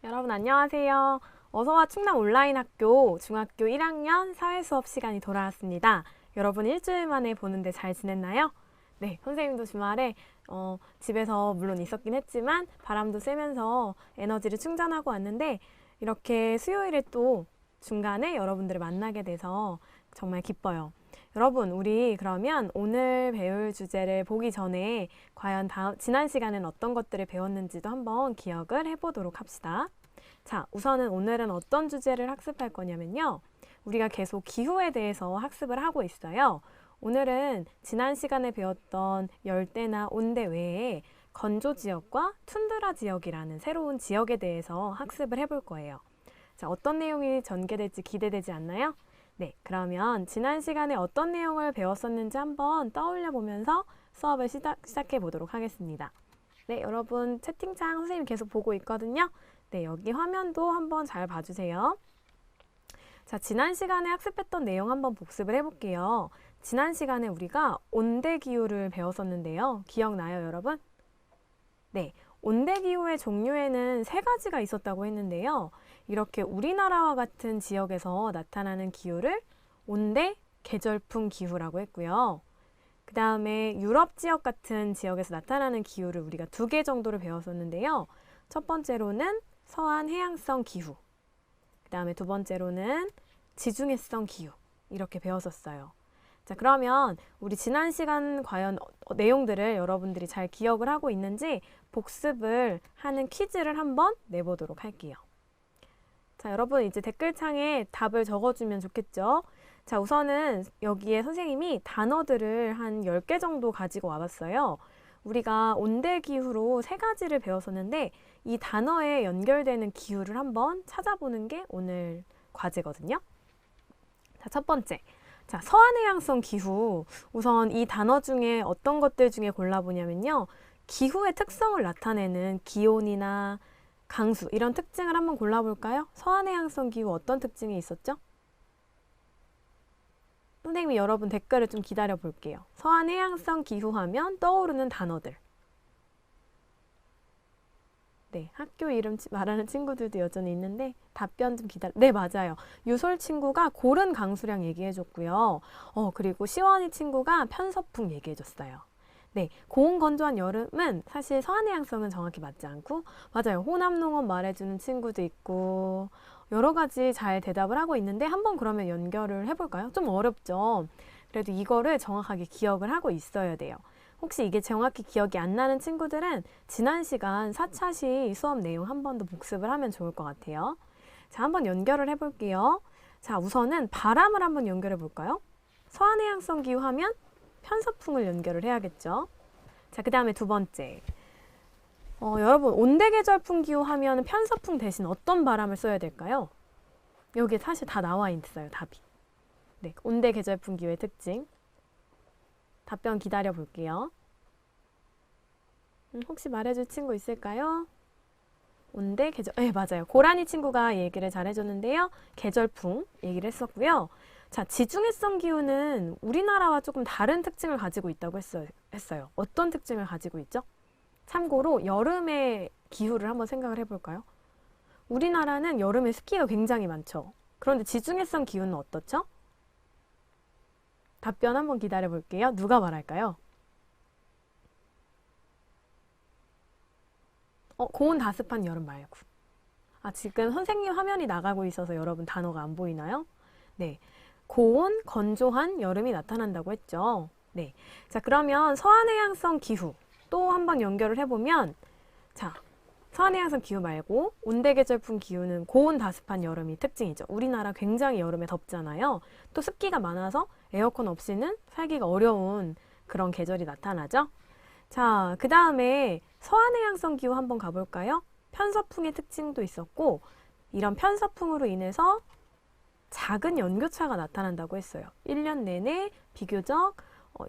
여러분 안녕하세요. 어서와 충남 온라인 학교 중학교 1학년 사회 수업 시간이 돌아왔습니다. 여러분 일주일 만에 보는데 잘 지냈나요? 네, 선생님도 주말에 집에서 물론 있었긴 했지만 바람도 쐬면서 에너지를 충전하고 왔는데 이렇게 수요일에 또 중간에 여러분들을 만나게 돼서 정말 기뻐요. 여러분, 우리 그러면 오늘 배울 주제를 보기 전에 과연 지난 시간엔 어떤 것들을 배웠는지도 한번 기억을 해보도록 합시다. 자, 우선은 오늘은 어떤 주제를 학습할 거냐면요. 우리가 계속 기후에 대해서 학습을 하고 있어요. 오늘은 지난 시간에 배웠던 열대나 온대 외에 건조 지역과 툰드라 지역이라는 새로운 지역에 대해서 학습을 해볼 거예요. 자, 어떤 내용이 전개될지 기대되지 않나요? 네, 그러면 지난 시간에 어떤 내용을 배웠었는지 한번 떠올려 보면서 수업을 시작해 보도록 하겠습니다. 네, 여러분 채팅창 선생님 계속 보고 있거든요. 네, 여기 화면도 한번 잘 봐주세요. 자, 지난 시간에 학습했던 내용 한번 복습을 해볼게요. 지난 시간에 우리가 온대기후를 배웠었는데요. 기억나요, 여러분? 네, 온대기후의 종류에는 세 가지가 있었다고 했는데요. 이렇게 우리나라와 같은 지역에서 나타나는 기후를 온대 계절풍 기후라고 했고요. 그 다음에 유럽 지역 같은 지역에서 나타나는 기후를 우리가 2개 정도를 배웠었는데요. 첫 번째로는 서한 해양성 기후, 그 다음에 두 번째로는 지중해성 기후 이렇게 배웠었어요. 자, 그러면 우리 지난 시간 과연 내용들을 여러분들이 잘 기억을 하고 있는지 복습을 하는 퀴즈를 한번 내보도록 할게요. 자, 여러분 이제 댓글창에 답을 적어주면 좋겠죠? 자, 우선은 여기에 선생님이 단어들을 한 10개 정도 가지고 와봤어요. 우리가 온대기후로 3가지를 배웠었는데 이 단어에 연결되는 기후를 한번 찾아보는 게 오늘 과제거든요. 자, 첫 번째. 자, 서한해양성 기후. 우선 이 단어 중에 어떤 것들 중에 골라보냐면요. 기후의 특성을 나타내는 기온이나 강수 이런 특징을 한번 골라볼까요? 서한해양성 기후 어떤 특징이 있었죠? 선생님이 여러분 댓글을 좀 기다려 볼게요. 서한해양성 기후 하면 떠오르는 단어들. 네, 학교 이름 말하는 친구들도 여전히 있는데 답변 좀 기다려. 네, 맞아요. 유솔 친구가 고른 강수량 얘기해줬고요. 그리고 시원이 친구가 편서풍 얘기해줬어요. 네, 고온 건조한 여름은 사실 서한해양성은 정확히 맞지 않고 맞아요. 호남농업 말해주는 친구도 있고 여러 가지 잘 대답을 하고 있는데 한번 그러면 연결을 해볼까요? 좀 어렵죠? 그래도 이거를 정확하게 기억을 하고 있어야 돼요. 혹시 이게 정확히 기억이 안 나는 친구들은 지난 시간 4차시 수업 내용 한 번 더 복습을 하면 좋을 것 같아요. 자, 한번 연결을 해볼게요. 자, 우선은 바람을 한번 연결해 볼까요? 서한해양성 기후 하면 편서풍을 연결을 해야겠죠. 자, 그 다음에 두 번째. 여러분 온대계절풍 기후 하면 편서풍 대신 어떤 바람을 써야 될까요? 여기 사실 다 나와 있어요, 답이. 네, 온대계절풍 기후의 특징. 답변 기다려 볼게요. 혹시 말해줄 친구 있을까요? 온대 계절, 네, 맞아요. 고라니 친구가 얘기를 잘 해줬는데요. 계절풍 얘기를 했었고요. 자, 지중해성 기후는 우리나라와 조금 다른 특징을 가지고 있다고 했어요. 어떤 특징을 가지고 있죠? 참고로 여름의 기후를 한번 생각을 해볼까요? 우리나라는 여름에 습기가 굉장히 많죠. 그런데 지중해성 기후는 어떻죠? 답변 한번 기다려 볼게요. 누가 말할까요? 고온 다습한 여름 말고. 아, 지금 선생님 화면이 나가고 있어서 여러분 단어가 안 보이나요? 네. 고온, 건조한 여름이 나타난다고 했죠. 네. 자, 그러면 서한해양성 기후 또 한번 연결을 해보면 자, 서한해양성 기후 말고 온대계절풍 기후는 고온 다습한 여름이 특징이죠. 우리나라 굉장히 여름에 덥잖아요. 또 습기가 많아서 에어컨 없이는 살기가 어려운 그런 계절이 나타나죠. 자, 그 다음에 서한해양성 기후 한번 가볼까요? 편서풍의 특징도 있었고 이런 편서풍으로 인해서 작은 연교차가 나타난다고 했어요. 1년 내내 비교적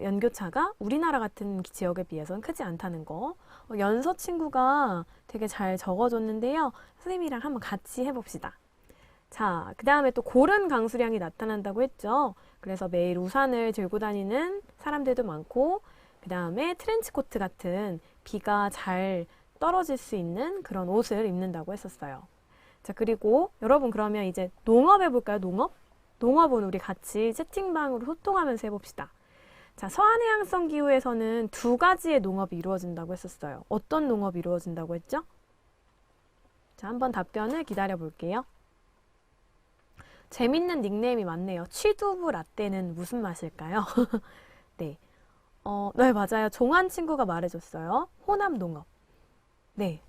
연교차가 우리나라 같은 지역에 비해서는 크지 않다는 거. 연서 친구가 되게 잘 적어줬는데요. 선생님이랑 한번 같이 해봅시다. 자, 그 다음에 또 고른 강수량이 나타난다고 했죠. 그래서 매일 우산을 들고 다니는 사람들도 많고 그 다음에 트렌치코트 같은 비가 잘 떨어질 수 있는 그런 옷을 입는다고 했었어요. 자, 그리고 여러분 그러면 이제 농업 해볼까요? 농업? 농업은 우리 같이 채팅방으로 소통하면서 해봅시다. 자, 서한해양성 기후에서는 두 가지의 농업이 이루어진다고 했었어요. 어떤 농업이 이루어진다고 했죠? 자, 한번 답변을 기다려 볼게요. 재밌는 닉네임이 많네요. 취두부 라떼는 무슨 맛일까요? 네. 네, 맞아요. 종한 친구가 말해줬어요. 호남 농업. 네.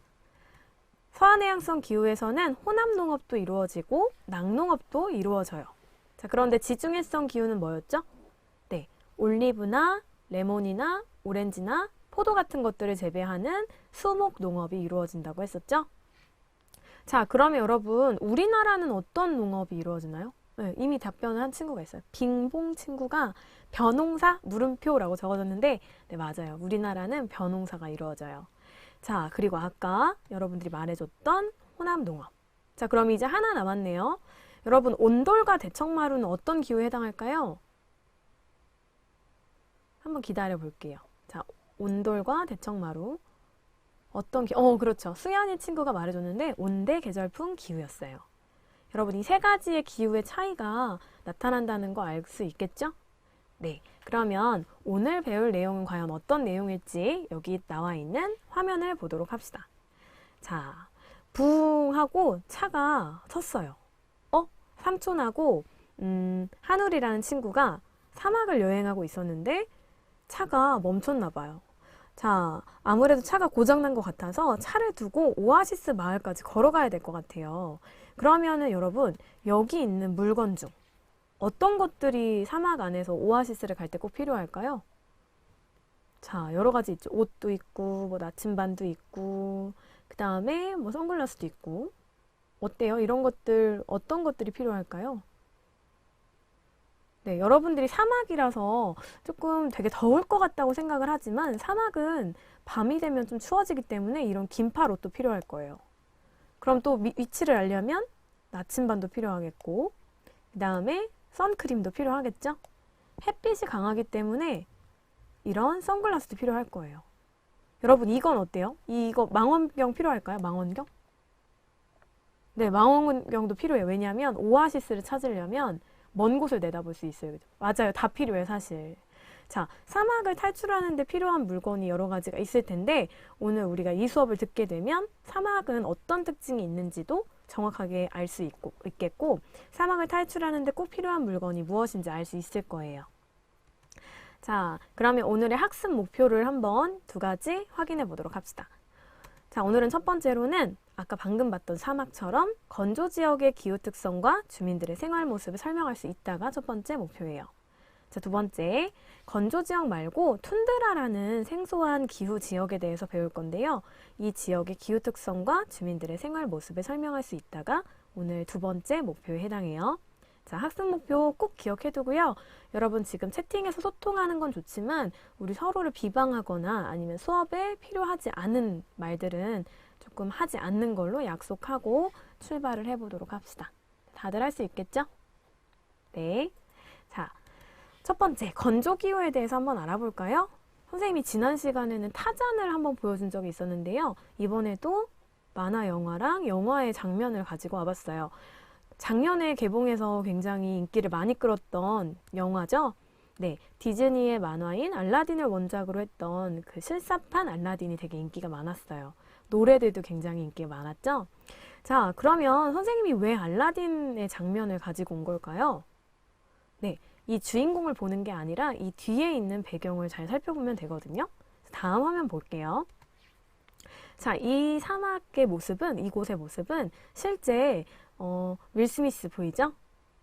서한해양성 기후에서는 호남 농업도 이루어지고 낙농업도 이루어져요. 자, 그런데 지중해성 기후는 뭐였죠? 네. 올리브나 레몬이나 오렌지나 포도 같은 것들을 재배하는 수목 농업이 이루어진다고 했었죠? 자, 그러면 여러분, 우리나라는 어떤 농업이 이루어지나요? 네, 이미 답변을 한 친구가 있어요. 빙봉 친구가 벼농사 물음표라고 적어줬는데, 네, 맞아요. 우리나라는 벼농사가 이루어져요. 자, 그리고 아까 여러분들이 말해줬던 호남 농업. 자, 그럼 이제 하나 남았네요. 여러분, 온돌과 대청마루는 어떤 기후에 해당할까요? 한번 기다려 볼게요. 자, 온돌과 대청마루. 어떤 그렇죠. 수연이 친구가 말해줬는데 온대 계절풍 기후였어요. 여러분 이 세 가지의 기후의 차이가 나타난다는 거 알 수 있겠죠? 네, 그러면 오늘 배울 내용은 과연 어떤 내용일지 여기 나와 있는 화면을 보도록 합시다. 자, 붕하고 차가 섰어요. 삼촌하고 한울이라는 친구가 사막을 여행하고 있었는데 차가 멈췄나 봐요. 자, 아무래도 차가 고장난 것 같아서 차를 두고 오아시스 마을까지 걸어가야 될 것 같아요. 그러면은 여러분, 여기 있는 물건 중 어떤 것들이 사막 안에서 오아시스를 갈 때 꼭 필요할까요? 자, 여러 가지 있죠. 옷도 있고, 뭐 나침반도 있고, 그 다음에 뭐 선글라스도 있고. 어때요? 이런 것들, 어떤 것들이 필요할까요? 네, 여러분들이 사막이라서 조금 되게 더울 것 같다고 생각을 하지만 사막은 밤이 되면 좀 추워지기 때문에 이런 긴팔 옷도 필요할 거예요. 그럼 또 위치를 알려면 나침반도 필요하겠고 그 다음에 선크림도 필요하겠죠? 햇빛이 강하기 때문에 이런 선글라스도 필요할 거예요. 여러분 이건 어때요? 이거 망원경 필요할까요? 망원경? 네, 망원경도 필요해요. 왜냐하면 오아시스를 찾으려면 먼 곳을 내다볼 수 있어요. 맞아요. 다 필요해, 사실. 자, 사막을 탈출하는 데 필요한 물건이 여러 가지가 있을 텐데 오늘 우리가 이 수업을 듣게 되면 사막은 어떤 특징이 있는지도 정확하게 알 수 있겠고 사막을 탈출하는 데 꼭 필요한 물건이 무엇인지 알 수 있을 거예요. 자, 그러면 오늘의 학습 목표를 한번 두 가지 확인해 보도록 합시다. 자, 오늘은 첫 번째로는 아까 방금 봤던 사막처럼 건조 지역의 기후 특성과 주민들의 생활 모습을 설명할 수 있다가 첫 번째 목표예요. 자, 두 번째, 건조 지역 말고 툰드라라는 생소한 기후 지역에 대해서 배울 건데요. 이 지역의 기후 특성과 주민들의 생활 모습을 설명할 수 있다가 오늘 두 번째 목표에 해당해요. 자, 학습 목표 꼭 기억해 두고요. 여러분 지금 채팅에서 소통하는 건 좋지만 우리 서로를 비방하거나 아니면 수업에 필요하지 않은 말들은 조금 하지 않는 걸로 약속하고 출발을 해보도록 합시다. 다들 할 수 있겠죠? 네. 자, 첫 번째, 건조기후에 대해서 한번 알아볼까요? 선생님이 지난 시간에는 타잔을 한번 보여준 적이 있었는데요. 이번에도 만화 영화랑 영화의 장면을 가지고 와봤어요. 작년에 개봉해서 굉장히 인기를 많이 끌었던 영화죠. 네, 디즈니의 만화인 알라딘을 원작으로 했던 그 실사판 알라딘이 되게 인기가 많았어요. 노래들도 굉장히 인기가 많았죠. 자, 그러면 선생님이 왜 알라딘의 장면을 가지고 온 걸까요? 네, 이 주인공을 보는 게 아니라 이 뒤에 있는 배경을 잘 살펴보면 되거든요. 다음 화면 볼게요. 자, 이 사막의 모습은, 이곳의 모습은 실제 윌 스미스 보이죠?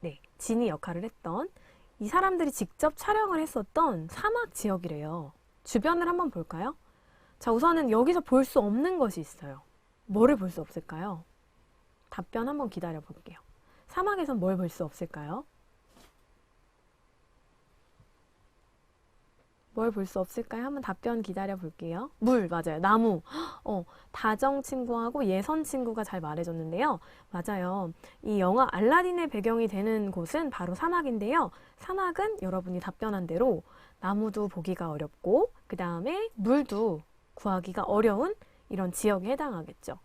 네, 지니 역할을 했던 이 사람들이 직접 촬영을 했었던 사막 지역이래요. 주변을 한번 볼까요? 자, 우선은 여기서 볼 수 없는 것이 있어요. 뭐를 볼 수 없을까요? 답변 한번 기다려 볼게요. 사막에선 뭘 볼 수 없을까요? 뭘 볼 수 없을까요? 한번 답변 기다려 볼게요. 물, 맞아요. 나무. 다정 친구하고 예선 친구가 잘 말해줬는데요. 맞아요. 이 영화 알라딘의 배경이 되는 곳은 바로 사막인데요. 사막은 여러분이 답변한 대로 나무도 보기가 어렵고 그 다음에 물도 구하기가 어려운 이런 지역에 해당하겠죠.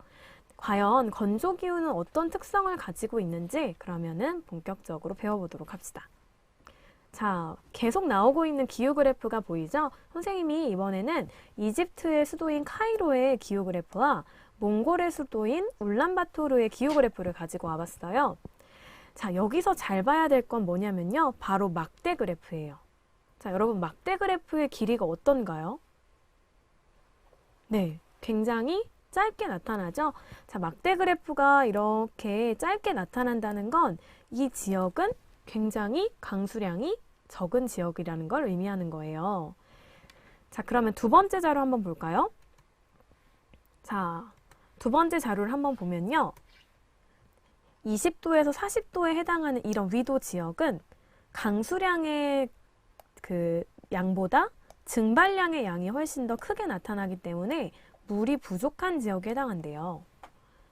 과연 건조기후는 어떤 특성을 가지고 있는지 그러면은 본격적으로 배워보도록 합시다. 자, 계속 나오고 있는 기후 그래프가 보이죠? 선생님이 이번에는 이집트의 수도인 카이로의 기후 그래프와 몽골의 수도인 울란바토르의 기후 그래프를 가지고 와봤어요. 자, 여기서 잘 봐야 될 건 뭐냐면요. 바로 막대 그래프예요. 자, 여러분 막대 그래프의 길이가 어떤가요? 네, 굉장히 짧게 나타나죠? 자, 막대 그래프가 이렇게 짧게 나타난다는 건 이 지역은 굉장히 강수량이 적은 지역이라는 걸 의미하는 거예요. 자, 그러면 두 번째 자료 한번 볼까요? 자, 두 번째 자료를 한번 보면요. 20도에서 40도에 해당하는 이런 위도 지역은 강수량의 그 양보다 증발량의 양이 훨씬 더 크게 나타나기 때문에 물이 부족한 지역에 해당한대요.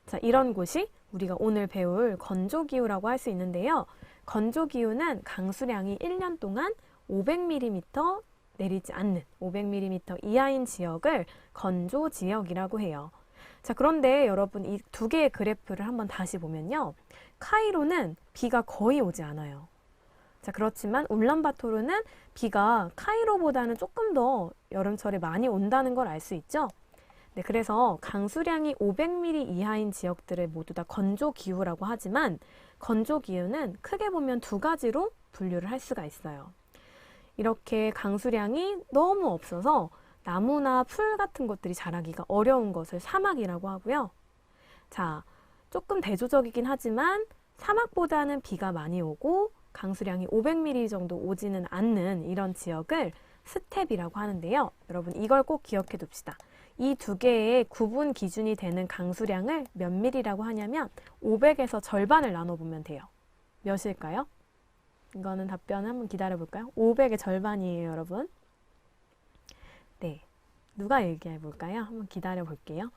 자, 이런 곳이 우리가 오늘 배울 건조기후라고 할 수 있는데요. 건조기후는 강수량이 1년 동안 500mm 내리지 않는 500mm 이하인 지역을 건조지역이라고 해요. 자, 그런데 여러분 이 두 개의 그래프를 한번 다시 보면요. 카이로는 비가 거의 오지 않아요. 자, 그렇지만 울란바토르는 비가 카이로보다는 조금 더 여름철에 많이 온다는 걸 알 수 있죠. 네, 그래서 강수량이 500mm 이하인 지역들을 모두 다 건조기후라고 하지만 건조기후는 크게 보면 두 가지로 분류를 할 수가 있어요. 이렇게 강수량이 너무 없어서 나무나 풀 같은 것들이 자라기가 어려운 것을 사막이라고 하고요. 자, 조금 대조적이긴 하지만 사막보다는 비가 많이 오고 강수량이 500mm 정도 오지는 않는 이런 지역을 스텝이라고 하는데요. 여러분 이걸 꼭 기억해 둡시다. 이 두 개의 구분 기준이 되는 강수량을 몇 밀리라고 하냐면 500에서 절반을 나눠보면 돼요. 몇일까요? 이거는 답변 한번 기다려 볼까요? 500의 절반이에요, 여러분. 네, 누가 얘기해 볼까요? 한번 기다려 볼게요.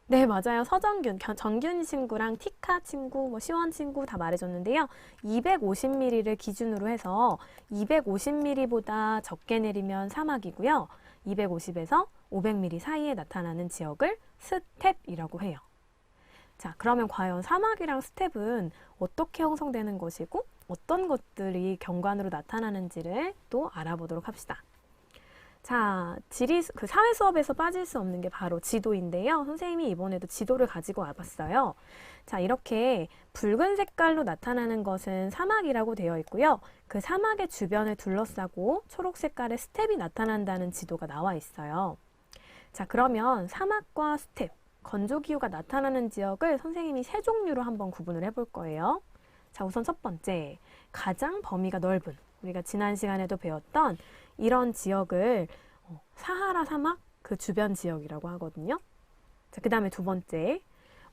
네, 맞아요. 서정균, 정균 친구랑 티카 친구, 시원 친구 다 말해줬는데요. 250mm를 기준으로 해서 250mm보다 적게 내리면 사막이고요. 250에서 500mm 사이에 나타나는 지역을 스텝이라고 해요. 자, 그러면 과연 사막이랑 스텝은 어떻게 형성되는 것이고 어떤 것들이 경관으로 나타나는지를 또 알아보도록 합시다. 자, 사회 수업에서 빠질 수 없는 게 바로 지도인데요. 선생님이 이번에도 지도를 가지고 와봤어요. 자, 이렇게 붉은 색깔로 나타나는 것은 사막이라고 되어 있고요. 그 사막의 주변을 둘러싸고 초록 색깔의 스텝이 나타난다는 지도가 나와 있어요. 자, 그러면 사막과 스텝, 건조기후가 나타나는 지역을 선생님이 세 종류로 한번 구분을 해볼 거예요. 자, 우선 첫 번째, 가장 범위가 넓은, 우리가 지난 시간에도 배웠던 이런 지역을 사하라 사막 그 주변 지역이라고 하거든요. 자, 그 다음에 두 번째,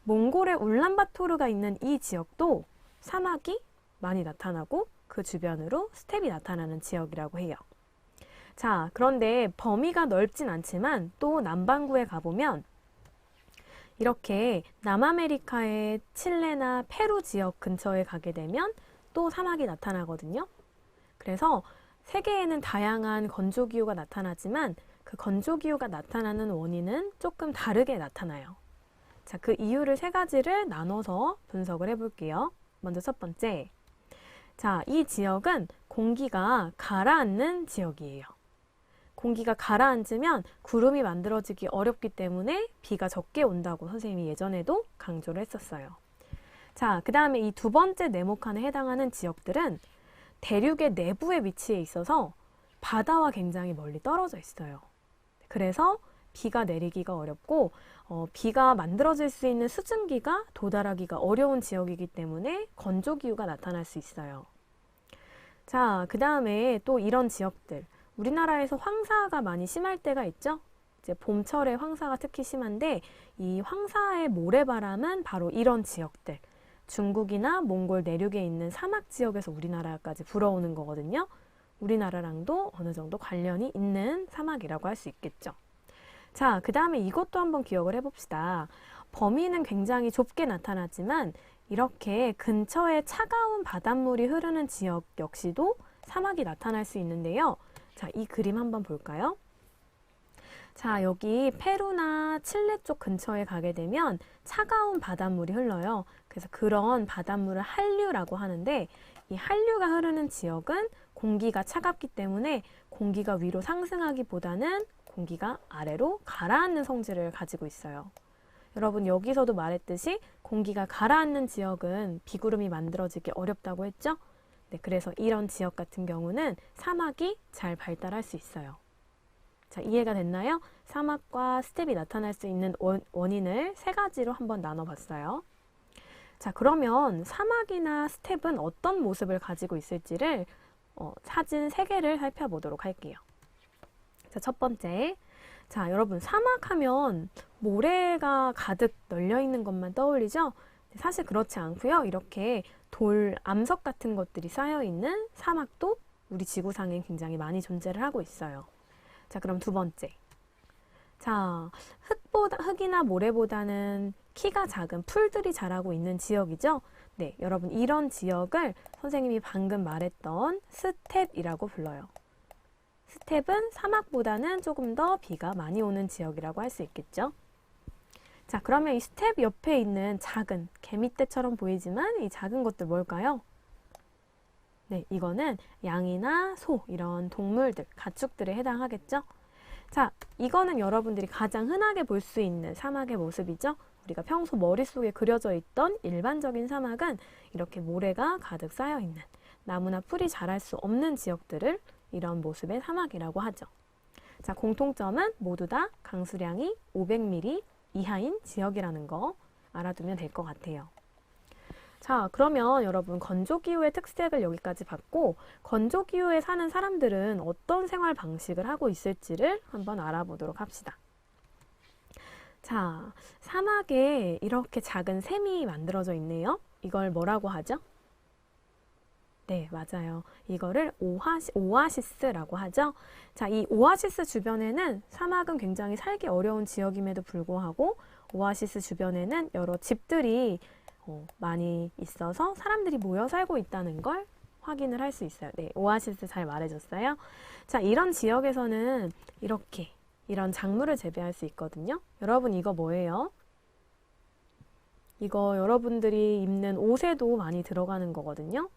몽골의 울란바토르가 있는 이 지역도 사막이 많이 나타나고 그 주변으로 스텝이 나타나는 지역이라고 해요. 자, 그런데 범위가 넓진 않지만 또 남반구에 가보면 이렇게 남아메리카의 칠레나 페루 지역 근처에 가게 되면 또 사막이 나타나거든요. 그래서 세계에는 다양한 건조기후가 나타나지만 그 건조기후가 나타나는 원인은 조금 다르게 나타나요. 자, 그 이유를 세 가지를 나눠서 분석을 해볼게요. 먼저 첫 번째, 자, 이 지역은 공기가 가라앉는 지역이에요. 공기가 가라앉으면 구름이 만들어지기 어렵기 때문에 비가 적게 온다고 선생님이 예전에도 강조를 했었어요. 자, 그 다음에 이 두 번째 네모칸에 해당하는 지역들은 대륙의 내부에 위치해 있어서 바다와 굉장히 멀리 떨어져 있어요. 그래서 비가 내리기가 어렵고 비가 만들어질 수 있는 수증기가 도달하기가 어려운 지역이기 때문에 건조기후가 나타날 수 있어요. 자, 그 다음에 또 이런 지역들, 우리나라에서 황사가 많이 심할 때가 있죠. 이제 봄철에 황사가 특히 심한데 이 황사의 모래바람은 바로 이런 지역들, 중국이나 몽골 내륙에 있는 사막 지역에서 우리나라까지 불어오는 거거든요. 우리나라랑도 어느 정도 관련이 있는 사막이라고 할 수 있겠죠. 자, 그 다음에 이것도 한번 기억을 해봅시다. 범위는 굉장히 좁게 나타나지만 이렇게 근처에 차가운 바닷물이 흐르는 지역 역시도 사막이 나타날 수 있는데요. 자, 이 그림 한번 볼까요? 자, 여기 페루나 칠레 쪽 근처에 가게 되면 차가운 바닷물이 흘러요. 그래서 그런 바닷물을 한류라고 하는데 이 한류가 흐르는 지역은 공기가 차갑기 때문에 공기가 위로 상승하기보다는 공기가 아래로 가라앉는 성질을 가지고 있어요. 여러분 여기서도 말했듯이 공기가 가라앉는 지역은 비구름이 만들어지기 어렵다고 했죠? 네, 그래서 이런 지역 같은 경우는 사막이 잘 발달할 수 있어요. 자, 이해가 됐나요? 사막과 스텝이 나타날 수 있는 원인을 세 가지로 한번 나눠봤어요. 자, 그러면 사막이나 스텝은 어떤 모습을 가지고 있을지를 사진 3개를 살펴보도록 할게요. 자, 첫 번째. 자, 여러분 사막하면 모래가 가득 널려 있는 것만 떠올리죠? 사실 그렇지 않고요. 이렇게 돌, 암석 같은 것들이 쌓여 있는 사막도 우리 지구상에 굉장히 많이 존재를 하고 있어요. 자, 그럼 두 번째. 자, 흙이나 모래보다는 키가 작은 풀들이 자라고 있는 지역이죠? 네, 여러분 이런 지역을 선생님이 방금 말했던 스텝이라고 불러요. 스텝은 사막보다는 조금 더 비가 많이 오는 지역이라고 할 수 있겠죠? 자, 그러면 이 스텝 옆에 있는 작은 개미떼처럼 보이지만 이 작은 것들 뭘까요? 네, 이거는 양이나 소 이런 동물들, 가축들에 해당하겠죠? 자, 이거는 여러분들이 가장 흔하게 볼 수 있는 사막의 모습이죠? 우리가 평소 머릿속에 그려져 있던 일반적인 사막은 이렇게 모래가 가득 쌓여 있는 나무나 풀이 자랄 수 없는 지역들을 이런 모습의 사막이라고 하죠. 자, 공통점은 모두 다 강수량이 500mm 이하인 지역이라는 거 알아두면 될 것 같아요. 자, 그러면 여러분 건조기후의 특색을 여기까지 봤고 건조기후에 사는 사람들은 어떤 생활 방식을 하고 있을지를 한번 알아보도록 합시다. 자, 사막에 이렇게 작은 샘이 만들어져 있네요. 이걸 뭐라고 하죠? 네, 맞아요. 이거를 오아시스라고 하죠. 자, 이 오아시스 주변에는 사막은 굉장히 살기 어려운 지역임에도 불구하고 오아시스 주변에는 여러 집들이 많이 있어서 사람들이 모여 살고 있다는 걸 확인을 할 수 있어요. 네, 오아시스 잘 말해줬어요. 자, 이런 지역에서는 이렇게 이런 작물을 재배할 수 있거든요. 여러분 이거 뭐예요? 이거 여러분들이 입는 옷에도 많이 들어가는 거거든요.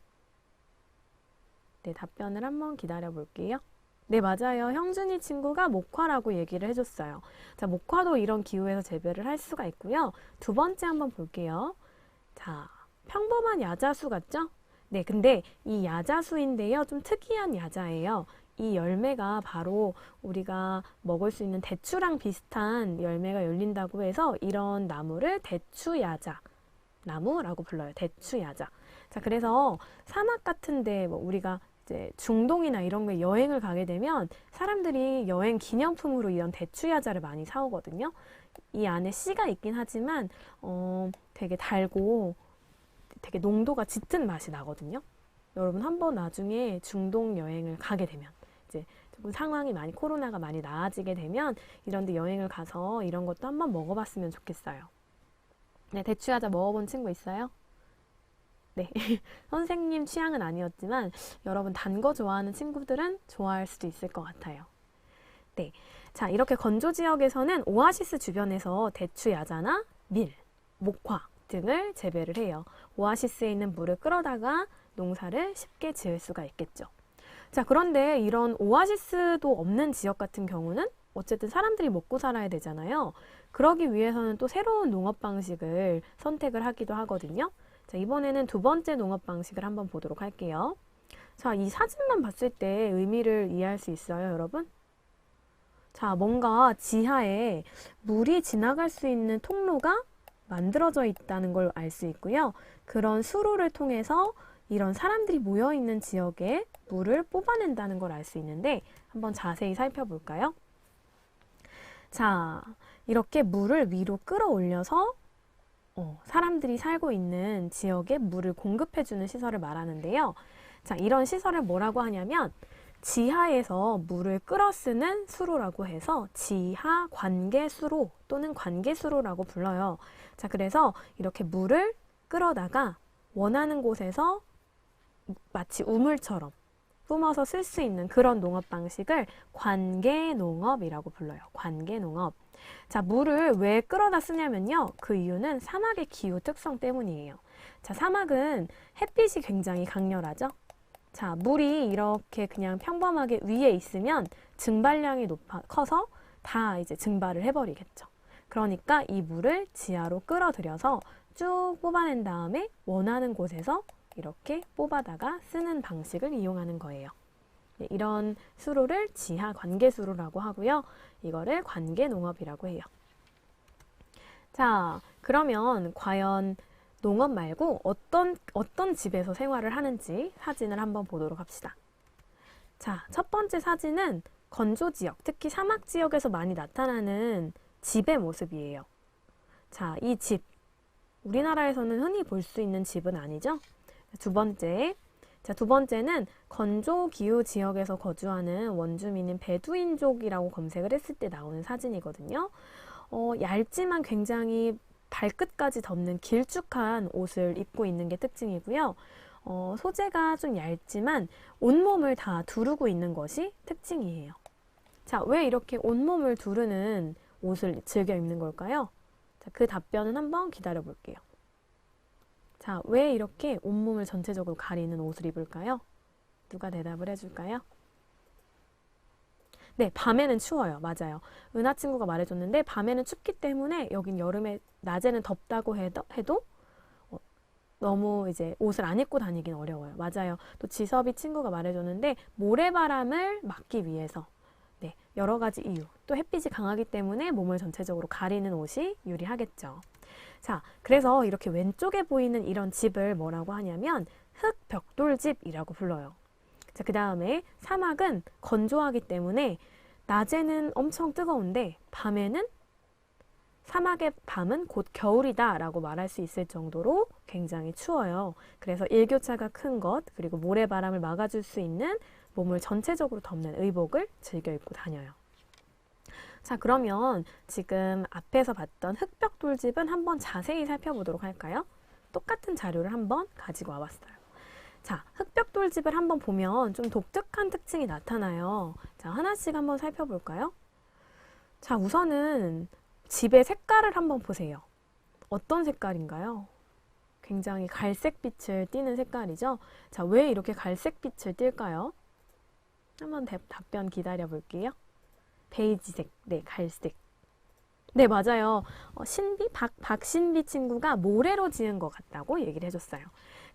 네, 답변을 한번 기다려 볼게요. 네, 맞아요. 형준이 친구가 목화라고 얘기를 해줬어요. 자, 목화도 이런 기후에서 재배를 할 수가 있고요. 두 번째 한번 볼게요. 자, 평범한 야자수 같죠? 네, 근데 이 야자수인데요. 좀 특이한 야자예요. 이 열매가 바로 우리가 먹을 수 있는 대추랑 비슷한 열매가 열린다고 해서 이런 나무를 대추야자 나무라고 불러요. 대추야자. 자, 그래서 사막 같은데 뭐 우리가 이제 중동이나 이런 거 여행을 가게 되면 사람들이 여행 기념품으로 이런 대추야자를 많이 사오거든요. 이 안에 씨가 있긴 하지만 되게 달고 되게 농도가 짙은 맛이 나거든요. 여러분 한번 나중에 중동 여행을 가게 되면 이제 조금 상황이 많이 코로나가 많이 나아지게 되면 이런 데 여행을 가서 이런 것도 한번 먹어봤으면 좋겠어요. 네, 대추야자 먹어본 친구 있어요? 네, 선생님 취향은 아니었지만 여러분 단 거 좋아하는 친구들은 좋아할 수도 있을 것 같아요. 네, 자, 이렇게 건조 지역에서는 오아시스 주변에서 대추야자나 밀, 목화 등을 재배를 해요. 오아시스에 있는 물을 끌어다가 농사를 쉽게 지을 수가 있겠죠. 자, 그런데 이런 오아시스도 없는 지역 같은 경우는 어쨌든 사람들이 먹고 살아야 되잖아요. 그러기 위해서는 또 새로운 농업 방식을 선택을 하기도 하거든요. 자, 이번에는 두 번째 농업 방식을 한번 보도록 할게요. 자, 이 사진만 봤을 때 의미를 이해할 수 있어요, 여러분? 자, 뭔가 지하에 물이 지나갈 수 있는 통로가 만들어져 있다는 걸 알 수 있고요. 그런 수로를 통해서 이런 사람들이 모여 있는 지역에 물을 뽑아낸다는 걸 알 수 있는데 한번 자세히 살펴볼까요? 자, 이렇게 물을 위로 끌어올려서 사람들이 살고 있는 지역에 물을 공급해주는 시설을 말하는데요. 자, 이런 시설을 뭐라고 하냐면 지하에서 물을 끌어 쓰는 수로라고 해서 지하 관계수로 또는 관계수로라고 불러요. 자, 그래서 이렇게 물을 끌어다가 원하는 곳에서 마치 우물처럼 뿜어서 쓸 수 있는 그런 농업 방식을 관계농업이라고 불러요. 관계농업. 자, 물을 왜 끌어다 쓰냐면요. 그 이유는 사막의 기후 특성 때문이에요. 자, 사막은 햇빛이 굉장히 강렬하죠. 자, 물이 이렇게 그냥 평범하게 위에 있으면 증발량이 커서 다 이제 증발을 해버리겠죠. 그러니까 이 물을 지하로 끌어들여서 쭉 뽑아낸 다음에 원하는 곳에서 이렇게 뽑아다가 쓰는 방식을 이용하는 거예요. 네, 이런 수로를 지하 관계 수로라고 하고요. 이거를 관계 농업이라고 해요. 자, 그러면 과연 농업 말고 어떤 집에서 생활을 하는지 사진을 한번 보도록 합시다. 자, 첫 번째 사진은 건조 지역, 특히 사막 지역에서 많이 나타나는 집의 모습이에요. 자, 이 집. 우리나라에서는 흔히 볼 수 있는 집은 아니죠? 두 번째는 건조 기후 지역에서 거주하는 원주민인 베두인족이라고 검색을 했을 때 나오는 사진이거든요. 얇지만 굉장히 발끝까지 덮는 길쭉한 옷을 입고 있는 게 특징이고요. 소재가 좀 얇지만 온몸을 다 두르고 있는 것이 특징이에요. 자, 왜 이렇게 온몸을 두르는 옷을 즐겨 입는 걸까요? 자, 그 답변은 한번 기다려 볼게요. 자, 왜 이렇게 온몸을 전체적으로 가리는 옷을 입을까요? 누가 대답을 해줄까요? 네, 밤에는 추워요. 맞아요. 은하 친구가 말해줬는데 밤에는 춥기 때문에 여긴 여름에 낮에는 덥다고 해도 너무 이제 옷을 안 입고 다니긴 어려워요. 맞아요. 또 지섭이 친구가 말해줬는데 모래바람을 막기 위해서 네, 여러 가지 이유. 또 햇빛이 강하기 때문에 몸을 전체적으로 가리는 옷이 유리하겠죠. 자, 그래서 이렇게 왼쪽에 보이는 이런 집을 뭐라고 하냐면 흙벽돌집이라고 불러요. 자, 그 다음에 사막은 건조하기 때문에 낮에는 엄청 뜨거운데 밤에는 사막의 밤은 곧 겨울이다 라고 말할 수 있을 정도로 굉장히 추워요. 그래서 일교차가 큰 것, 그리고 모래바람을 막아줄 수 있는 몸을 전체적으로 덮는 의복을 즐겨 입고 다녀요. 자, 그러면 지금 앞에서 봤던 흙벽돌집은 한번 자세히 살펴보도록 할까요? 똑같은 자료를 한번 가지고 와봤어요. 자, 흙벽돌집을 한번 보면 좀 독특한 특징이 나타나요. 자, 하나씩 한번 살펴볼까요? 자, 우선은 집의 색깔을 한번 보세요. 어떤 색깔인가요? 굉장히 갈색빛을 띠는 색깔이죠. 자, 왜 이렇게 갈색빛을 띨까요? 한번 답변 기다려 볼게요. 베이지색, 네, 갈색. 네, 맞아요. 박신비 친구가 모래로 지은 것 같다고 얘기를 해줬어요.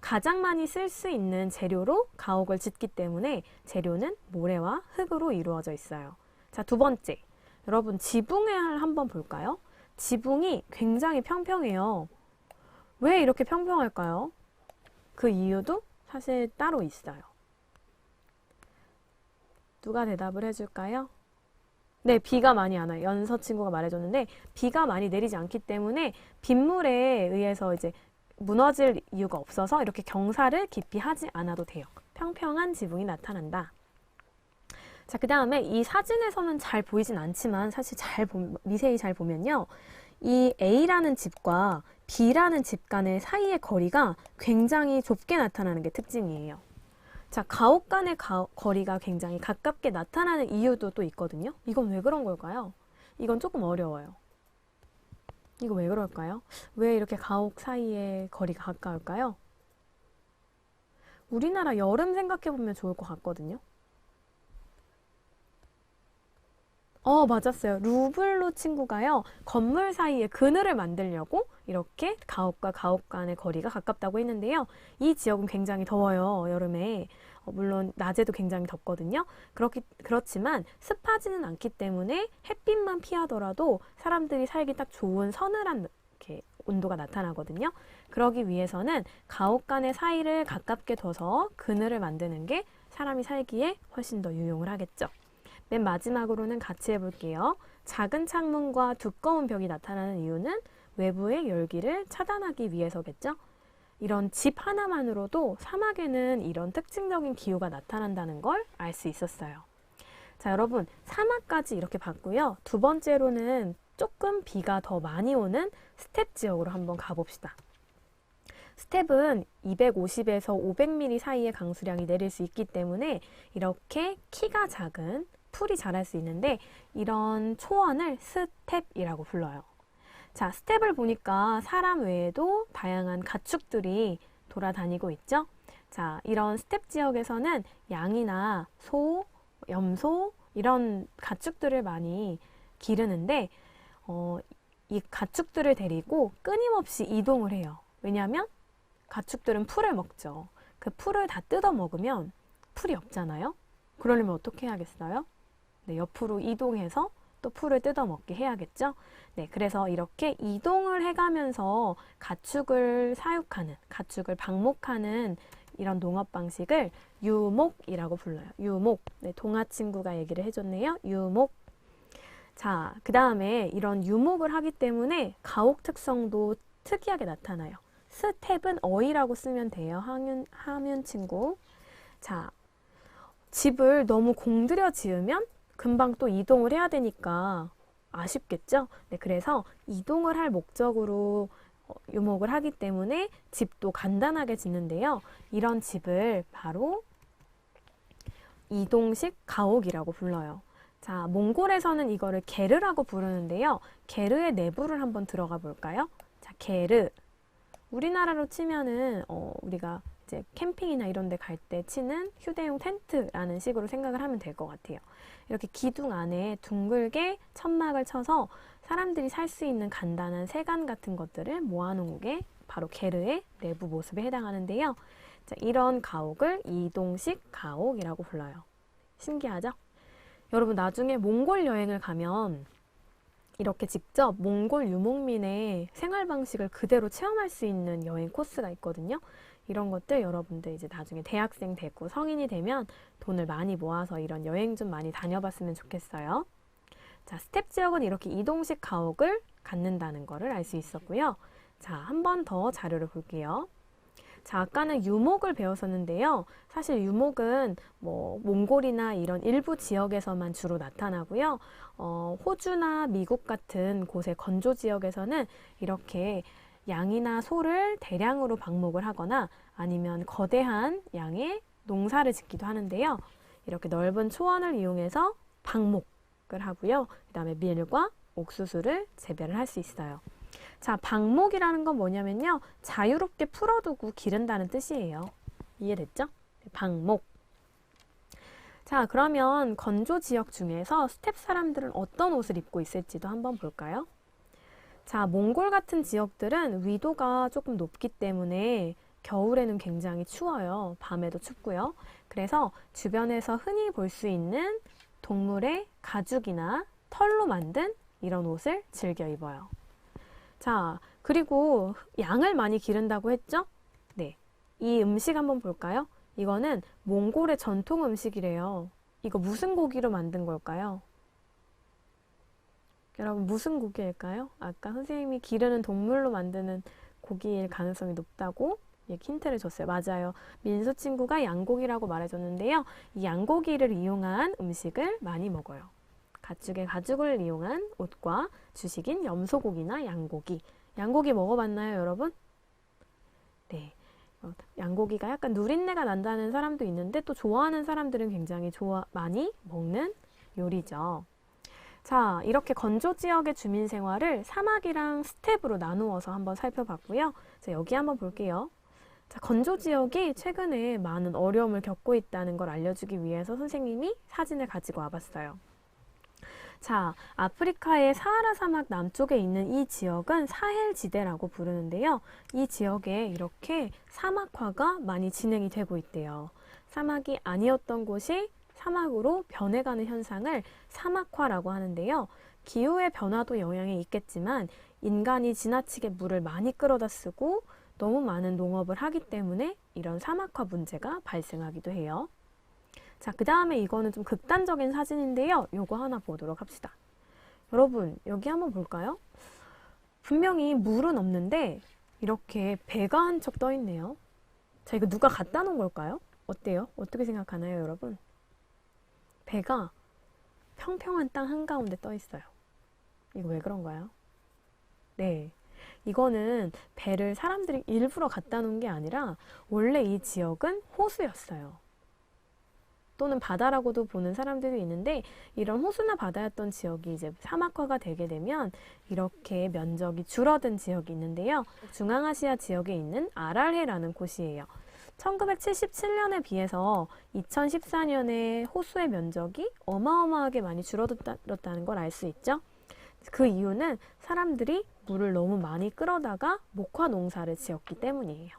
가장 많이 쓸 수 있는 재료로 가옥을 짓기 때문에 재료는 모래와 흙으로 이루어져 있어요. 자, 두 번째. 여러분, 지붕을 한번 볼까요? 지붕이 굉장히 평평해요. 왜 이렇게 평평할까요? 그 이유도 사실 따로 있어요. 누가 대답을 해줄까요? 네, 비가 많이 안 와요. 연서 친구가 말해줬는데 비가 많이 내리지 않기 때문에 빗물에 의해서 이제 무너질 이유가 없어서 이렇게 경사를 깊이 하지 않아도 돼요. 평평한 지붕이 나타난다. 자, 그 다음에 이 사진에서는 잘 보이진 않지만 사실 미세히 잘 보면요. 이 A라는 집과 B라는 집 간의 사이의 거리가 굉장히 좁게 나타나는 게 특징이에요. 자, 가옥 간의 거리가 굉장히 가깝게 나타나는 이유도 또 있거든요. 이건 왜 그런 걸까요? 이건 조금 어려워요. 이거 왜 그럴까요? 왜 이렇게 가옥 사이의 거리가 가까울까요? 우리나라 여름 생각해보면 좋을 것 같거든요. 맞았어요. 루블루 친구가요. 건물 사이에 그늘을 만들려고 이렇게 가옥과 가옥 간의 거리가 가깝다고 했는데요. 이 지역은 굉장히 더워요. 여름에. 물론 낮에도 굉장히 덥거든요. 그렇지만 습하지는 않기 때문에 햇빛만 피하더라도 사람들이 살기 딱 좋은 서늘한 이렇게 온도가 나타나거든요. 그러기 위해서는 가옥 간의 사이를 가깝게 둬서 그늘을 만드는 게 사람이 살기에 훨씬 더 유용을 하겠죠. 맨 마지막으로는 같이 해볼게요. 작은 창문과 두꺼운 벽이 나타나는 이유는 외부의 열기를 차단하기 위해서겠죠. 이런 집 하나만으로도 사막에는 이런 특징적인 기후가 나타난다는 걸 알 수 있었어요. 자, 여러분, 사막까지 이렇게 봤고요. 두 번째로는 조금 비가 더 많이 오는 스텝 지역으로 한번 가봅시다. 스텝은 250에서 500ml 사이의 강수량이 내릴 수 있기 때문에 이렇게 키가 작은 풀이 자랄 수 있는데 이런 초원을 스텝이라고 불러요. 자, 스텝을 보니까 사람 외에도 다양한 가축들이 돌아다니고 있죠. 자, 이런 스텝 지역에서는 양이나 소, 염소 이런 가축들을 많이 기르는데 이 가축들을 데리고 끊임없이 이동을 해요. 왜냐하면 가축들은 풀을 먹죠. 그 풀을 다 뜯어 먹으면 풀이 없잖아요. 그러려면 어떻게 해야겠어요? 네, 옆으로 이동해서 또 풀을 뜯어 먹게 해야겠죠. 네, 그래서 이렇게 이동을 해가면서 가축을 사육하는, 가축을 방목하는 이런 농업 방식을 유목이라고 불러요. 유목. 네, 동화 친구가 얘기를 해줬네요. 유목. 자, 그 다음에 이런 유목을 하기 때문에 가옥 특성도 특이하게 나타나요. 스텝은 어이라고 쓰면 돼요. 하윤 친구. 자, 집을 너무 공들여 지으면 금방 또 이동을 해야 되니까 아쉽겠죠? 네, 그래서 이동을 할 목적으로 유목을 하기 때문에 집도 간단하게 짓는데요. 이런 집을 바로 이동식 가옥이라고 불러요. 자, 몽골에서는 이거를 게르라고 부르는데요. 게르의 내부를 한번 들어가 볼까요? 자, 게르. 우리나라로 치면은 우리가 이제 캠핑이나 이런 데 갈 때 치는 휴대용 텐트라는 식으로 생각을 하면 될 것 같아요. 이렇게 기둥 안에 둥글게 천막을 쳐서 사람들이 살 수 있는 간단한 세간 같은 것들을 모아놓은 게 바로 게르의 내부 모습에 해당하는데요. 자, 이런 가옥을 이동식 가옥이라고 불러요. 신기하죠? 여러분 나중에 몽골 여행을 가면 이렇게 직접 몽골 유목민의 생활 방식을 그대로 체험할 수 있는 여행 코스가 있거든요. 이런 것들 여러분들 이제 나중에 대학생 되고 성인이 되면 돈을 많이 모아서 이런 여행 좀 많이 다녀봤으면 좋겠어요. 자, 스텝 지역은 이렇게 이동식 가옥을 갖는다는 것을 알 수 있었고요. 자, 한 번 더 자료를 볼게요. 자, 아까는 유목을 배웠었는데요. 사실 유목은 뭐 몽골이나 이런 일부 지역에서만 주로 나타나고요. 호주나 미국 같은 곳의 건조 지역에서는 이렇게 양이나 소를 대량으로 방목을 하거나 아니면 거대한 양의 농사를 짓기도 하는데요. 이렇게 넓은 초원을 이용해서 방목을 하고요. 그 다음에 밀과 옥수수를 재배를 할 수 있어요. 자, 방목이라는 건 뭐냐면요. 자유롭게 풀어두고 기른다는 뜻이에요. 이해됐죠? 방목. 자, 그러면 건조 지역 중에서 스텝 사람들은 어떤 옷을 입고 있을지도 한번 볼까요? 자, 몽골 같은 지역들은 위도가 조금 높기 때문에 겨울에는 굉장히 추워요. 밤에도 춥고요. 그래서 주변에서 흔히 볼 수 있는 동물의 가죽이나 털로 만든 이런 옷을 즐겨 입어요. 자, 그리고 양을 많이 기른다고 했죠? 네. 이 음식 한번 볼까요? 이거는 몽골의 전통 음식이래요. 이거 무슨 고기로 만든 걸까요? 여러분 무슨 고기일까요? 아까 선생님이 기르는 동물로 만드는 고기일 가능성이 높다고 힌트를 줬어요. 맞아요. 민수 친구가 양고기라고 말해줬는데요. 이 양고기를 이용한 음식을 많이 먹어요. 가축의 가죽을 이용한 옷과 주식인 염소고기나 양고기. 양고기 먹어봤나요, 여러분? 네. 양고기가 약간 누린내가 난다는 사람도 있는데 또 좋아하는 사람들은 굉장히 많이 먹는 요리죠. 자, 이렇게 건조 지역의 주민 생활을 사막이랑 스텝으로 나누어서 한번 살펴봤고요. 자, 여기 한번 볼게요. 자, 건조 지역이 최근에 많은 어려움을 겪고 있다는 걸 알려주기 위해서 선생님이 사진을 가지고 와봤어요. 자, 아프리카의 사하라 사막 남쪽에 있는 이 지역은 사헬 지대라고 부르는데요. 이 지역에 이렇게 사막화가 많이 진행이 되고 있대요. 사막이 아니었던 곳이 사막으로 변해가는 현상을 사막화라고 하는데요. 기후의 변화도 영향이 있겠지만 인간이 지나치게 물을 많이 끌어다 쓰고 너무 많은 농업을 하기 때문에 이런 사막화 문제가 발생하기도 해요. 자, 그 다음에 이거는 좀 극단적인 사진인데요. 요거 하나 보도록 합시다. 여러분, 여기 한번 볼까요? 분명히 물은 없는데 이렇게 배가 한 척 떠 있네요. 자, 이거 누가 갖다 놓은 걸까요? 어때요? 어떻게 생각하나요, 여러분? 배가 평평한 땅 한가운데 떠 있어요. 이거 왜 그런가요? 네. 이거는 배를 사람들이 일부러 갖다 놓은 게 아니라 원래 이 지역은 호수였어요. 또는 바다라고도 보는 사람들도 있는데 이런 호수나 바다였던 지역이 이제 사막화가 되게 되면 이렇게 면적이 줄어든 지역이 있는데요. 중앙아시아 지역에 있는 아랄해라는 곳이에요. 1977년에 비해서 2014년에 호수의 면적이 어마어마하게 많이 줄어들었다는 걸 알 수 있죠. 그 이유는 사람들이 물을 너무 많이 끌어다가 목화 농사를 지었기 때문이에요.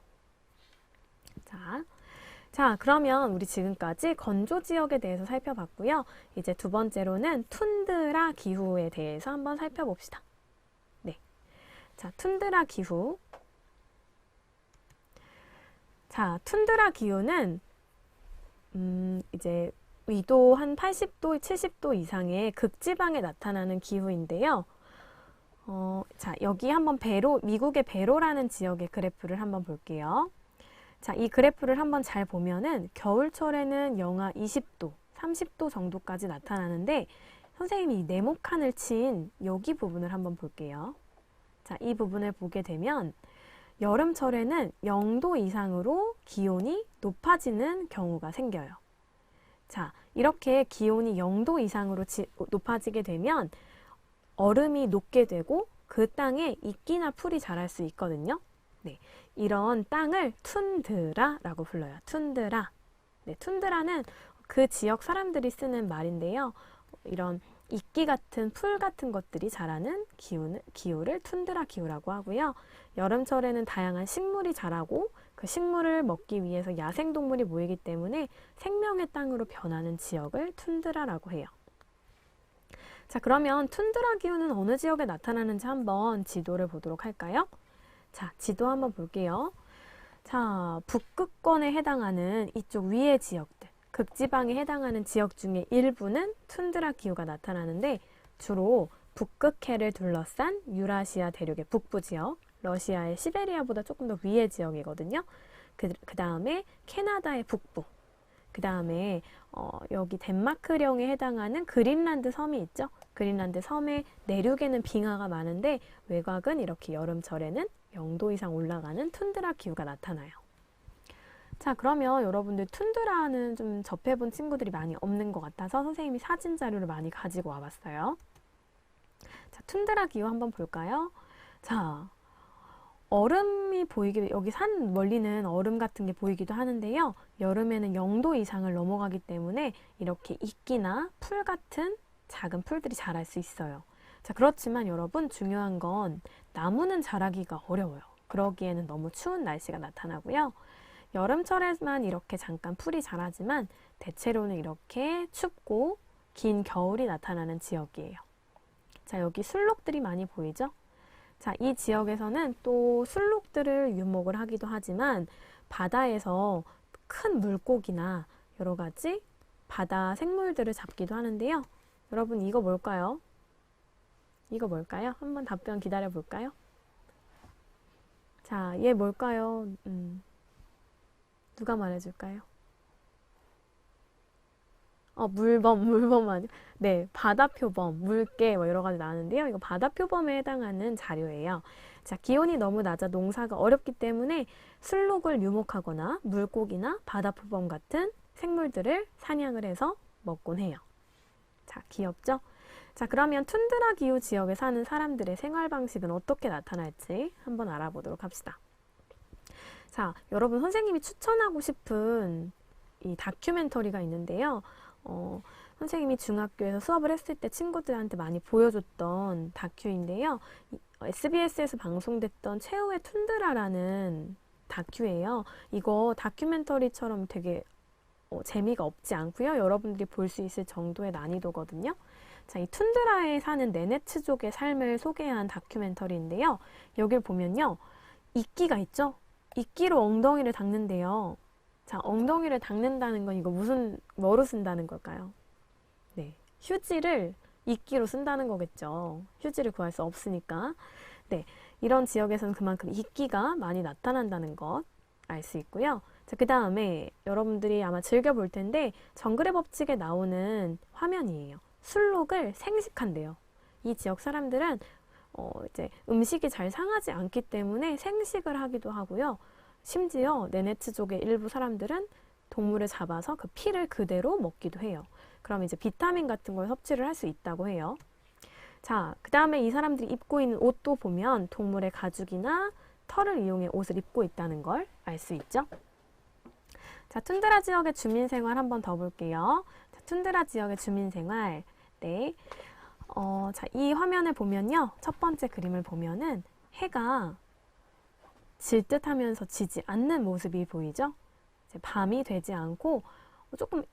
자, 그러면 우리 지금까지 건조 지역에 대해서 살펴봤고요. 이제 두 번째로는 툰드라 기후에 대해서 한번 살펴봅시다. 네. 자, 툰드라 기후. 자, 툰드라 기후는 이제 위도 한 80도, 70도 이상의 극지방에 나타나는 기후인데요. 자, 여기 한번 미국의 베로라는 지역의 그래프를 한번 볼게요. 자, 이 그래프를 한번 잘 보면은 겨울철에는 영하 20도, 30도 정도까지 나타나는데 선생님이 이 네모칸을 친 여기 부분을 한번 볼게요. 자, 이 부분을 보게 되면 여름철에는 0도 이상으로 기온이 높아지는 경우가 생겨요. 자, 이렇게 기온이 0도 이상으로 높아지게 되면 얼음이 녹게 되고 그 땅에 이끼나 풀이 자랄 수 있거든요. 네, 이런 땅을 툰드라라고 불러요. 툰드라. 네, 툰드라는 그 지역 사람들이 쓰는 말인데요. 이런 이끼 같은 풀 같은 것들이 자라는 기후를 툰드라 기후라고 하고요. 여름철에는 다양한 식물이 자라고 그 식물을 먹기 위해서 야생동물이 모이기 때문에 생명의 땅으로 변하는 지역을 툰드라라고 해요. 자, 그러면 툰드라 기후는 어느 지역에 나타나는지 한번 지도를 보도록 할까요? 자, 지도 한번 볼게요. 자, 북극권에 해당하는 이쪽 위의 지역들, 극지방에 해당하는 지역 중에 일부는 툰드라 기후가 나타나는데 주로 북극해를 둘러싼 유라시아 대륙의 북부 지역, 러시아의 시베리아보다 조금 더 위의 지역이거든요. 그 다음에 캐나다의 북부, 그 다음에 여기 덴마크령에 해당하는 그린란드 섬이 있죠. 그린란드 섬의 내륙에는 빙하가 많은데 외곽은 이렇게 여름철에는 0도 이상 올라가는 툰드라 기후가 나타나요. 자, 그러면 여러분들 툰드라는 좀 접해본 친구들이 많이 없는 것 같아서 선생님이 사진 자료를 많이 가지고 와봤어요. 자, 툰드라 기후 한번 볼까요? 자, 얼음이 여기 산 멀리는 얼음 같은 게 보이기도 하는데요. 여름에는 0도 이상을 넘어가기 때문에 이렇게 이끼나 풀 같은 작은 풀들이 자랄 수 있어요. 자, 그렇지만 여러분 중요한 건 나무는 자라기가 어려워요. 그러기에는 너무 추운 날씨가 나타나고요. 여름철에만 이렇게 잠깐 풀이 자라지만 대체로는 이렇게 춥고 긴 겨울이 나타나는 지역이에요. 자, 여기 술록들이 많이 보이죠? 자, 이 지역에서는 또 술록들을 유목을 하기도 하지만 바다에서 큰 물고기나 여러 가지 바다 생물들을 잡기도 하는데요. 여러분 이거 뭘까요? 이거 뭘까요? 한번 답변 기다려 볼까요? 자, 얘 뭘까요? 누가 말해줄까요? 물범 아니요? 네, 바다표범, 물개 뭐 여러 가지 나왔는데요. 이거 바다표범에 해당하는 자료예요. 자, 기온이 너무 낮아 농사가 어렵기 때문에 술록을 유목하거나 물고기나 바다표범 같은 생물들을 사냥을 해서 먹곤 해요. 자, 귀엽죠? 자, 그러면 툰드라 기후 지역에 사는 사람들의 생활 방식은 어떻게 나타날지 한번 알아보도록 합시다. 자, 여러분 선생님이 추천하고 싶은 이 다큐멘터리가 있는데요. 선생님이 중학교에서 수업을 했을 때 친구들한테 많이 보여줬던 다큐인데요. SBS에서 방송됐던 최후의 툰드라라는 다큐예요. 이거 다큐멘터리처럼 되게 재미가 없지 않고요. 여러분들이 볼 수 있을 정도의 난이도거든요. 자, 이 툰드라에 사는 네네츠족의 삶을 소개한 다큐멘터리인데요. 여길 보면요. 이끼가 있죠? 이끼로 엉덩이를 닦는데요. 자, 엉덩이를 닦는다는 건 이거 뭐로 쓴다는 걸까요? 네, 휴지를 이끼로 쓴다는 거겠죠. 휴지를 구할 수 없으니까. 네, 이런 지역에서는 그만큼 이끼가 많이 나타난다는 것 알 수 있고요. 자, 그 다음에 여러분들이 아마 즐겨볼 텐데 정글의 법칙에 나오는 화면이에요. 술록을 생식한대요. 이 지역 사람들은 이제 음식이 잘 상하지 않기 때문에 생식을 하기도 하고요. 심지어 네네츠족의 일부 사람들은 동물을 잡아서 그 피를 그대로 먹기도 해요. 그럼 이제 비타민 같은 걸 섭취를 할 수 있다고 해요. 자, 그 다음에 이 사람들이 입고 있는 옷도 보면 동물의 가죽이나 털을 이용해 옷을 입고 있다는 걸 알 수 있죠. 자, 툰드라 지역의 주민 생활 한번 더 볼게요. 자, 툰드라 지역의 주민 생활. 네. 자, 이 화면을 보면요. 첫 번째 그림을 보면은 해가 질 듯 하면서 지지 않는 모습이 보이죠? 이제 밤이 되지 않고 조금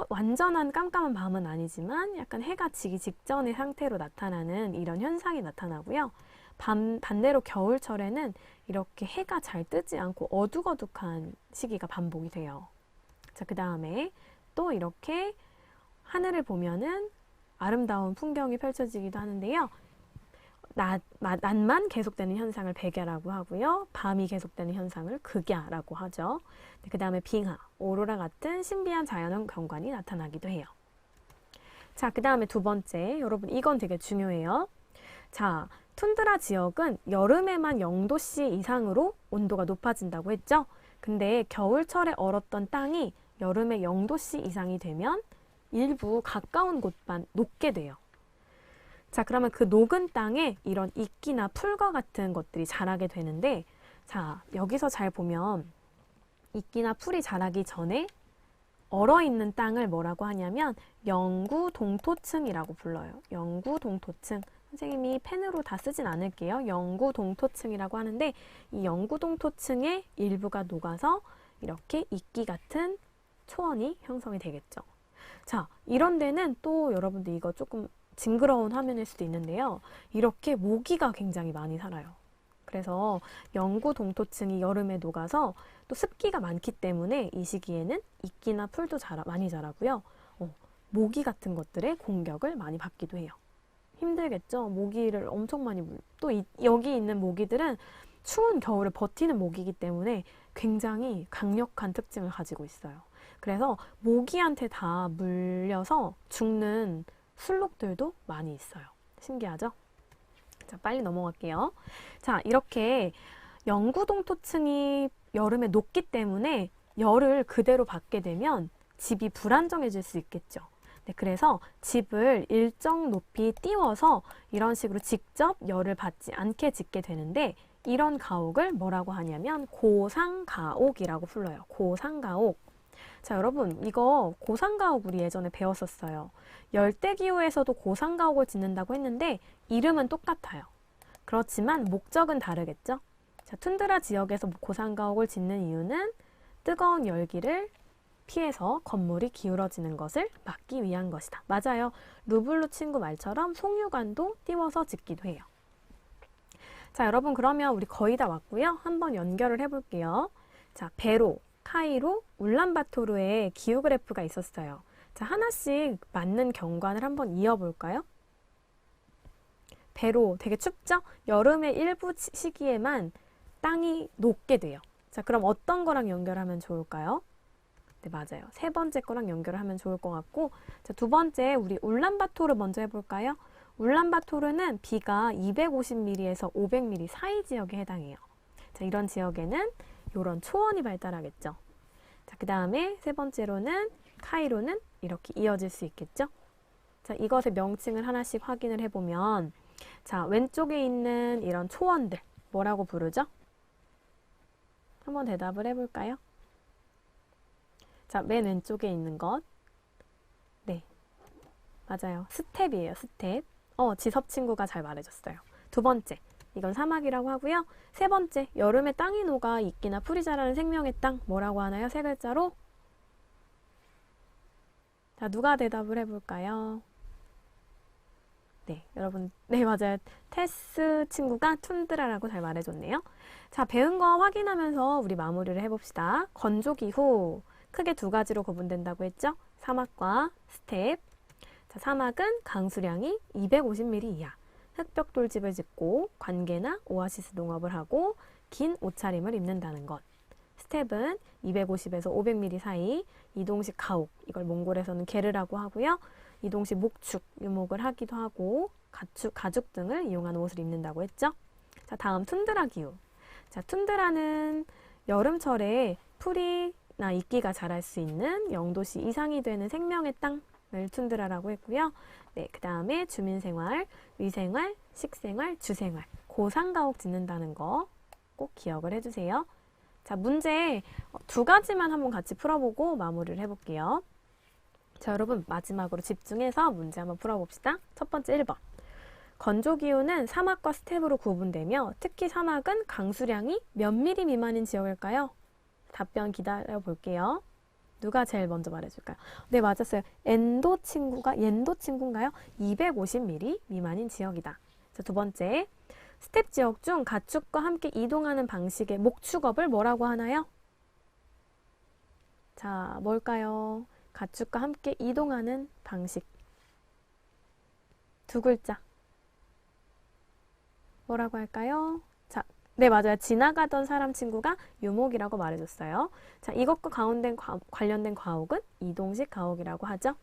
완전한 깜깜한 밤은 아니지만 약간 해가 지기 직전의 상태로 나타나는 이런 현상이 나타나고요. 반대로 겨울철에는 이렇게 해가 잘 뜨지 않고 어둑어둑한 시기가 반복이 돼요. 자, 그 다음에 또 이렇게 하늘을 보면은 아름다운 풍경이 펼쳐지기도 하는데요. 낮만 계속되는 현상을 백야라고 하고요. 밤이 계속되는 현상을 극야라고 하죠. 그 다음에 빙하, 오로라 같은 신비한 자연 경관이 나타나기도 해요. 자, 그 다음에 두 번째, 여러분 이건 되게 중요해요. 자, 툰드라 지역은 여름에만 0도씨 이상으로 온도가 높아진다고 했죠. 근데 겨울철에 얼었던 땅이 여름에 0도씨 이상이 되면 일부 가까운 곳만 녹게 돼요. 자, 그러면 그 녹은 땅에 이런 이끼나 풀과 같은 것들이 자라게 되는데, 자, 여기서 잘 보면 이끼나 풀이 자라기 전에 얼어있는 땅을 뭐라고 하냐면 영구동토층이라고 불러요. 영구동토층. 선생님이 펜으로 다 쓰진 않을게요. 영구동토층이라고 하는데 이 영구동토층의 일부가 녹아서 이렇게 이끼 같은 초원이 형성이 되겠죠. 자, 이런 데는 또 여러분들 이거 조금 징그러운 화면일 수도 있는데요. 이렇게 모기가 굉장히 많이 살아요. 그래서 영구동토층이 여름에 녹아서 또 습기가 많기 때문에 이 시기에는 이끼나 풀도 많이 자라고요. 모기 같은 것들의 공격을 많이 받기도 해요. 힘들겠죠? 모기를 엄청 많이 또 여기 있는 모기들은 추운 겨울을 버티는 모기이기 때문에 굉장히 강력한 특징을 가지고 있어요. 그래서 모기한테 다 물려서 죽는 술록들도 많이 있어요. 신기하죠? 자, 빨리 넘어갈게요. 자, 이렇게 영구동토층이 여름에 녹기 때문에 열을 그대로 받게 되면 집이 불안정해질 수 있겠죠. 네, 그래서 집을 일정 높이 띄워서 이런 식으로 직접 열을 받지 않게 짓게 되는데 이런 가옥을 뭐라고 하냐면 고상가옥이라고 불러요. 고상가옥. 자, 여러분 이거 고상가옥 우리 예전에 배웠었어요. 열대기후에서도 고상가옥을 짓는다고 했는데 이름은 똑같아요. 그렇지만 목적은 다르겠죠. 자, 툰드라 지역에서 고상가옥을 짓는 이유는 뜨거운 열기를 피해서 건물이 기울어지는 것을 막기 위한 것이다. 맞아요. 루블루 친구 말처럼 송유관도 띄워서 짓기도 해요. 자, 여러분 그러면 우리 거의 다 왔고요. 한번 연결을 해볼게요. 자, 베로, 카이로, 울란바토르에 기후그래프가 있었어요. 자, 하나씩 맞는 경관을 한번 이어볼까요? 베로 되게 춥죠? 여름의 일부 시기에만 땅이 녹게 돼요. 자, 그럼 어떤 거랑 연결하면 좋을까요? 네, 맞아요. 세 번째 거랑 연결을 하면 좋을 것 같고, 자, 두 번째 우리 울란바토르 먼저 해볼까요? 울란바토르는 비가 250mm에서 500mm 사이 지역에 해당해요. 자, 이런 지역에는 이런 초원이 발달하겠죠. 자, 그 다음에 세 번째로는 카이로는 이렇게 이어질 수 있겠죠. 자, 이것의 명칭을 하나씩 확인을 해보면, 자, 왼쪽에 있는 이런 초원들 뭐라고 부르죠? 한번 대답을 해볼까요? 자, 맨 왼쪽에 있는 것. 네, 맞아요. 스텝이에요, 스텝. 지섭 친구가 잘 말해줬어요. 두 번째, 이건 사막이라고 하고요. 세 번째, 여름에 땅이 녹아 이끼나 풀이 자라는 생명의 땅 뭐라고 하나요? 세 글자로? 자, 누가 대답을 해볼까요? 네, 여러분, 네, 맞아요. 테스 친구가 툰드라라고 잘 말해줬네요. 자, 배운 거 확인하면서 우리 마무리를 해봅시다. 건조기후, 크게 두 가지로 구분된다고 했죠? 사막과 스텝. 자, 사막은 강수량이 250mm 이하, 흑벽돌집을 짓고 관계나 오아시스 농업을 하고 긴 옷차림을 입는다는 것. 스텝은 250에서 500mm 사이 이동식 가옥, 이걸 몽골에서는 게르라고 하고요. 이동식 목축, 유목을 하기도 하고 가죽 등을 이용한 옷을 입는다고 했죠. 자, 다음 툰드라 기후. 자, 툰드라는 여름철에 풀이나 이끼가 자랄 수 있는 0도씨 이상이 되는 생명의 땅을 툰드라라고 했고요. 네, 그 다음에 주민생활, 위생활, 식생활, 주생활, 고상가옥 짓는다는 거 꼭 기억을 해주세요. 자, 문제 두 가지만 한번 같이 풀어보고 마무리를 해볼게요. 자, 여러분 마지막으로 집중해서 문제 한번 풀어봅시다. 첫 번째 1번. 건조기후는 사막과 스텝으로 구분되며 특히 사막은 강수량이 몇 미리 미만인 지역일까요? 답변 기다려 볼게요. 누가 제일 먼저 말해줄까요? 네, 맞았어요. 옌도 친구인가요? 250mm 미만인 지역이다. 자, 두 번째. 스텝 지역 중 가축과 함께 이동하는 방식의 목축업을 뭐라고 하나요? 자, 뭘까요? 가축과 함께 이동하는 방식. 두 글자. 뭐라고 할까요? 자, 네, 맞아요. 지나가던 사람 친구가 유목이라고 말해줬어요. 자, 이것과 관련된 가옥은 이동식 가옥이라고 하죠.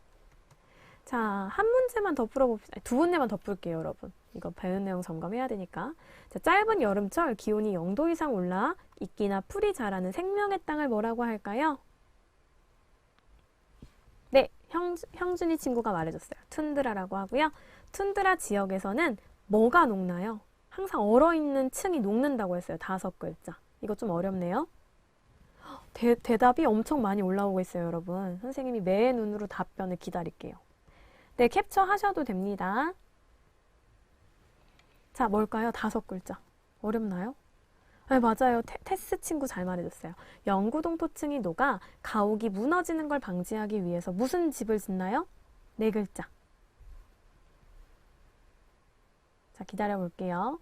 자, 한 문제만 더 풀어봅시다. 두 문제만 더 풀게요, 여러분. 이거 배운 내용 점검해야 되니까. 자, 짧은 여름철 기온이 0도 이상 올라 이끼나 풀이 자라는 생명의 땅을 뭐라고 할까요? 네, 형준이 친구가 말해줬어요. 툰드라라고 하고요. 툰드라 지역에서는 뭐가 녹나요? 항상 얼어있는 층이 녹는다고 했어요. 5글자. 이거 좀 어렵네요. 대답이 엄청 많이 올라오고 있어요, 여러분. 선생님이 매의 눈으로 답변을 기다릴게요. 네, 캡처하셔도 됩니다. 자, 뭘까요? 5글자. 어렵나요? 네, 맞아요. 테스 친구 잘 말해줬어요. 영구동토층이 녹아 가옥이 무너지는 걸 방지하기 위해서 무슨 집을 짓나요? 4글자. 자, 기다려 볼게요.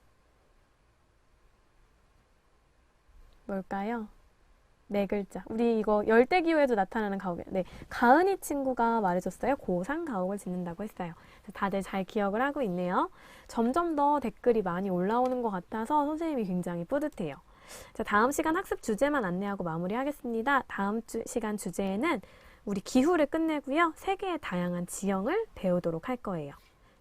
뭘까요? 4글자. 우리 이거 열대기후에도 나타나는 가옥이에요. 네, 가은이 친구가 말해줬어요. 고상가옥을 짓는다고 했어요. 다들 잘 기억을 하고 있네요. 점점 더 댓글이 많이 올라오는 것 같아서 선생님이 굉장히 뿌듯해요. 자, 다음 시간 학습 주제만 안내하고 마무리하겠습니다. 다음 시간 주제에는 우리 기후를 끝내고요. 세계의 다양한 지형을 배우도록 할 거예요.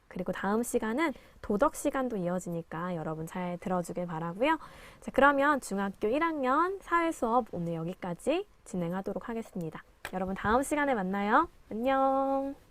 그리고 다음 시간은 도덕 시간도 이어지니까 여러분 잘 들어주길 바라고요. 자, 그러면 중학교 1학년 사회 수업 오늘 여기까지 진행하도록 하겠습니다. 여러분 다음 시간에 만나요. 안녕.